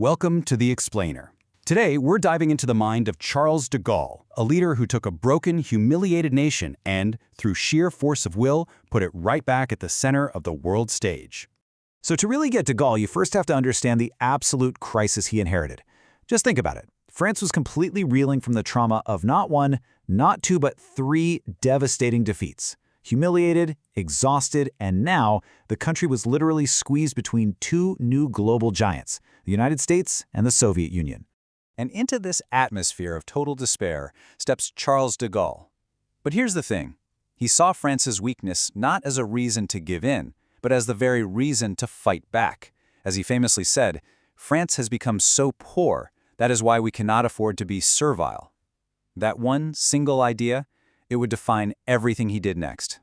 Welcome to The Explainer. Today, we're diving into the mind of Charles de Gaulle, a leader who took a broken, humiliated nation and, through sheer force of will, put it right back at the center of the world stage. So to really get de Gaulle, you first have to understand the absolute crisis he inherited. Just think about it. France was completely reeling from the trauma of not one, not two, but three devastating defeats. Humiliated, exhausted, and now the country was literally squeezed between two new global giants, the United States and the Soviet Union. And into this atmosphere of total despair steps Charles de Gaulle. But here's the thing. He saw France's weakness not as a reason to give in, but as the very reason to fight back. As he famously said, France has become so poor, that is why we cannot afford to be servile. That one single idea, it would define everything he did next.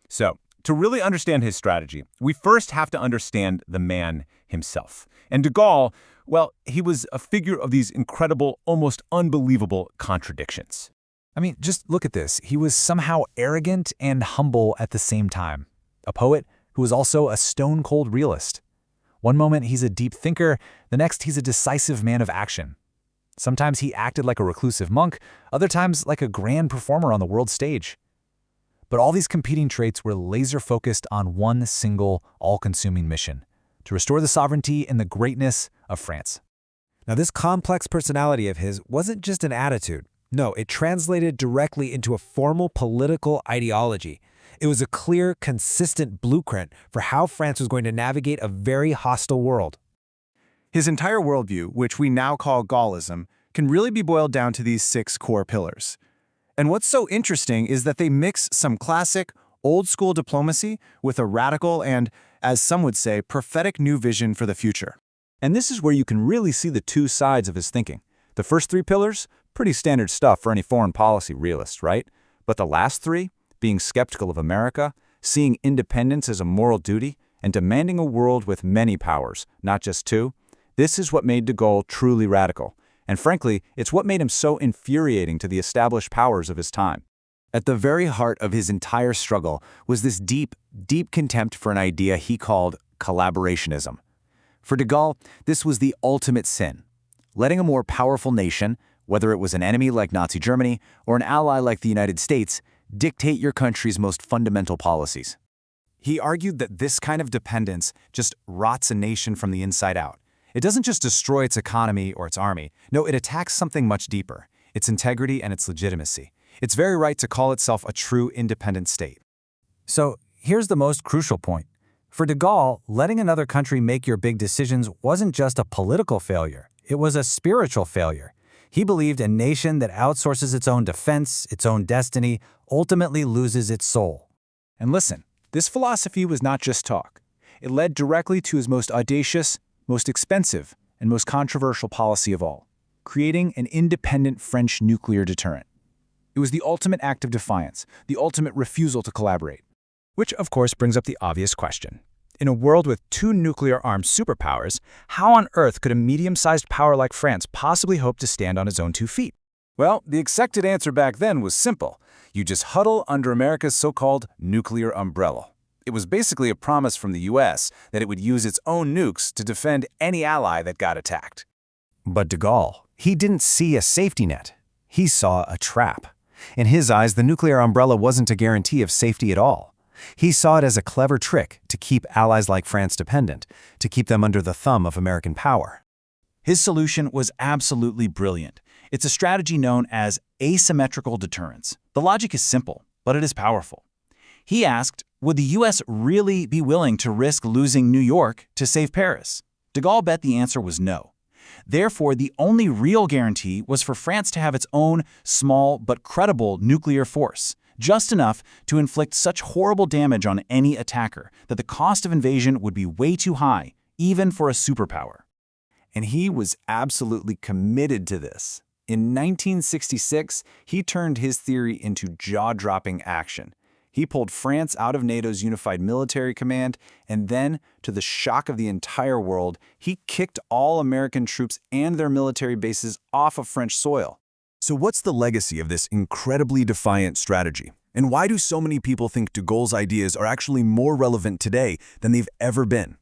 So, to really understand his strategy, we first have to understand the man himself. And de Gaulle, well, he was a figure of these incredible, almost unbelievable contradictions. I mean, just look at this. He was somehow arrogant and humble at the same time. A poet who was also a stone-cold realist. One moment he's a deep thinker, the next he's a decisive man of action. Sometimes he acted like a reclusive monk, other times like a grand performer on the world stage. But all these competing traits were laser-focused on one single, all-consuming mission: to restore the sovereignty and the greatness of France. Now, this complex personality of his wasn't just an attitude. No, it translated directly into a formal political ideology. It was a clear, consistent blueprint for how France was going to navigate a very hostile world. His entire worldview, which we now call Gaullism, can really be boiled down to these 6 core pillars. And what's so interesting is that they mix some classic, old-school diplomacy with a radical and, as some would say, prophetic new vision for the future. And this is where you can really see the two sides of his thinking. The first 3 pillars, pretty standard stuff for any foreign policy realist, right? But the last 3, being skeptical of America, seeing independence as a moral duty, and demanding a world with many powers, not just 2, this is what made de Gaulle truly radical. And frankly, it's what made him so infuriating to the established powers of his time. At the very heart of his entire struggle was this deep, deep contempt for an idea he called collaborationism. For de Gaulle, this was the ultimate sin. Letting a more powerful nation, whether it was an enemy like Nazi Germany or an ally like the United States, dictate your country's most fundamental policies. He argued that this kind of dependence just rots a nation from the inside out. It doesn't just destroy its economy or its army. No, it attacks something much deeper: its integrity and its legitimacy. Its very right to call itself a true independent state. So here's the most crucial point. For de Gaulle, letting another country make your big decisions wasn't just a political failure. It was a spiritual failure. He believed a nation that outsources its own defense, its own destiny, ultimately loses its soul. And listen, this philosophy was not just talk. It led directly to his most audacious, most expensive, and most controversial policy of all: creating an independent French nuclear deterrent. It was the ultimate act of defiance, the ultimate refusal to collaborate. Which, of course, brings up the obvious question. In a world with 2 nuclear-armed superpowers, how on earth could a medium-sized power like France possibly hope to stand on its own 2 feet? Well, the accepted answer back then was simple. You just huddle under America's so-called nuclear umbrella. It was basically a promise from the US that it would use its own nukes to defend any ally that got attacked. But de Gaulle, he didn't see a safety net. He saw a trap. In his eyes, the nuclear umbrella wasn't a guarantee of safety at all. He saw it as a clever trick to keep allies like France dependent, to keep them under the thumb of American power. His solution was absolutely brilliant. It's a strategy known as asymmetrical deterrence. The logic is simple, but it is powerful. He asked, would the US really be willing to risk losing New York to save Paris? De Gaulle bet the answer was no. Therefore, the only real guarantee was for France to have its own small but credible nuclear force, just enough to inflict such horrible damage on any attacker that the cost of invasion would be way too high, even for a superpower. And he was absolutely committed to this. In 1966, he turned his theory into jaw-dropping action. He pulled France out of NATO's unified military command, and then, to the shock of the entire world, he kicked all American troops and their military bases off of French soil. So what's the legacy of this incredibly defiant strategy? And why do so many people think de Gaulle's ideas are actually more relevant today than they've ever been?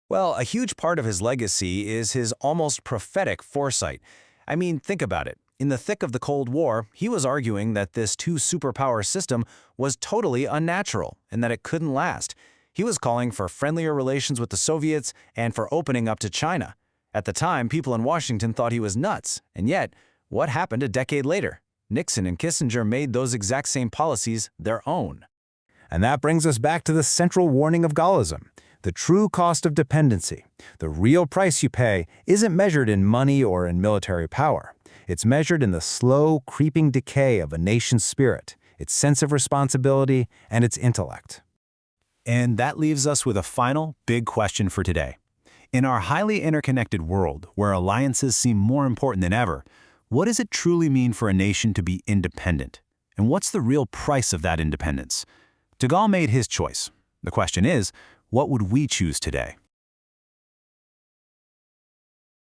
Well, a huge part of his legacy is his almost prophetic foresight. I mean, think about it. In the thick of the Cold War, he was arguing that this two-superpower system was totally unnatural and that it couldn't last. He was calling for friendlier relations with the Soviets and for opening up to China. At the time, people in Washington thought he was nuts. And yet, what happened a decade later? Nixon and Kissinger made those exact same policies their own. And that brings us back to the central warning of Gaullism. The true cost of dependency, the real price you pay, isn't measured in money or in military power. It's measured in the slow, creeping decay of a nation's spirit, its sense of responsibility, and its intellect. And that leaves us with a final, big question for today. In our highly interconnected world, where alliances seem more important than ever, what does it truly mean for a nation to be independent? And what's the real price of that independence? De Gaulle made his choice. The question is, what would we choose today?